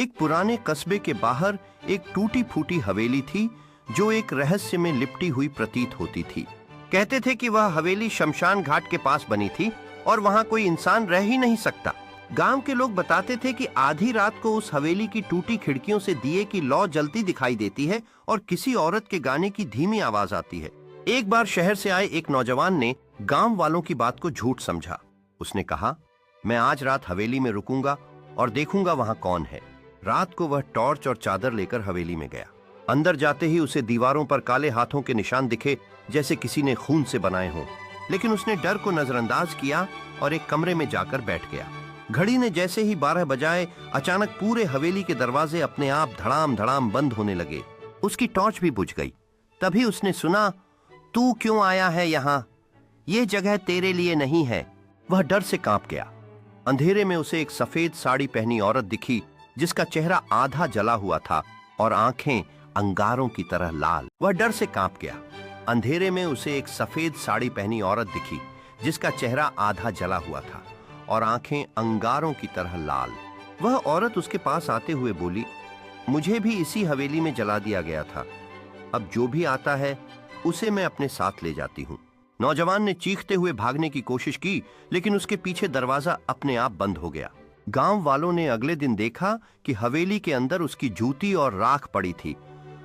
एक पुराने कस्बे के बाहर एक टूटी फूटी हवेली थी जो एक रहस्य में लिपटी हुई प्रतीत होती थी। कहते थे कि वह हवेली शमशान घाट के पास बनी थी और वहां कोई इंसान रह ही नहीं सकता। गांव के लोग बताते थे कि आधी रात को उस हवेली की टूटी खिड़कियों से दिए की लौ जलती दिखाई देती है और किसी औरत के गाने की धीमी आवाज आती है। एक बार शहर से आए एक नौजवान ने गांव वालों की बात को झूठ समझा। उसने कहा, मैं आज रात हवेली में रुकूंगा और देखूंगा वहां कौन है। रात को वह टॉर्च और चादर लेकर हवेली में गया। अंदर जाते ही उसे दीवारों पर काले हाथों के निशान दिखे जैसे किसी ने खून से बनाए हों, लेकिन उसने डर को नजरअंदाज किया और एक कमरे में जाकर बैठ गया। घड़ी ने जैसे ही 12 बजाए, अचानक पूरे हवेली के दरवाजे अपने आप धड़ाम धड़ाम बंद होने लगे। उसकी टॉर्च भी बुझ गई। तभी उसने सुना, तू क्यों आया है यहाँ? ये जगह तेरे लिए नहीं है। वह डर से कांप गया। अंधेरे में उसे एक सफेद साड़ी पहनी औरत दिखी जिसका चेहरा आधा जला हुआ था और आंखें अंगारों की तरह लाल। वह डर से कांप गया। अंधेरे में उसे एक सफेद साड़ी पहनी औरत दिखी जिसका चेहरा आधा जला हुआ था और आंखें अंगारों की तरह लाल। वह औरत उसके पास आते हुए बोली, मुझे भी इसी हवेली में जला दिया गया था। अब जो भी आता है उसे मैं अपने साथ ले जाती हूँ। नौजवान ने चीखते हुए भागने की कोशिश की, लेकिन उसके पीछे दरवाजा अपने आप बंद हो गया। गांव वालों ने अगले दिन देखा कि हवेली के अंदर उसकी जूती और राख पड़ी थी,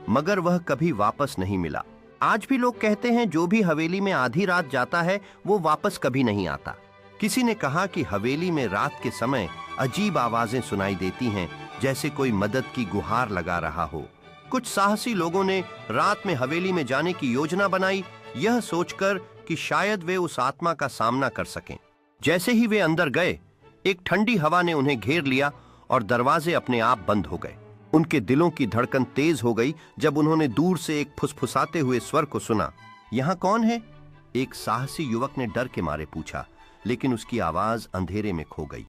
मगर वह कभी वापस नहीं मिला। आज भी लोग कहते हैं जो भी हवेली में आधी रात जाता है वो वापस कभी नहीं आता। किसी ने कहा कि हवेली में रात के समय अजीब आवाजें सुनाई देती हैं, जैसे कोई मदद की गुहार लगा रहा हो। कुछ साहसी लोगों ने रात में हवेली में जाने की योजना बनाई, यह सोचकर कि शायद वे उस आत्मा का सामना कर सकें। जैसे ही वे अंदर गए, एक ठंडी हवा ने उन्हें घेर लिया और दरवाजे अपने आप बंद हो गए। उनके दिलों की धड़कन तेज हो गई जब उन्होंने दूर से एक फुसफुसाते हुए स्वर को सुना। यहाँ कौन है? एक साहसी युवक ने डर के मारे पूछा, लेकिन उसकी आवाज अंधेरे में खो गई।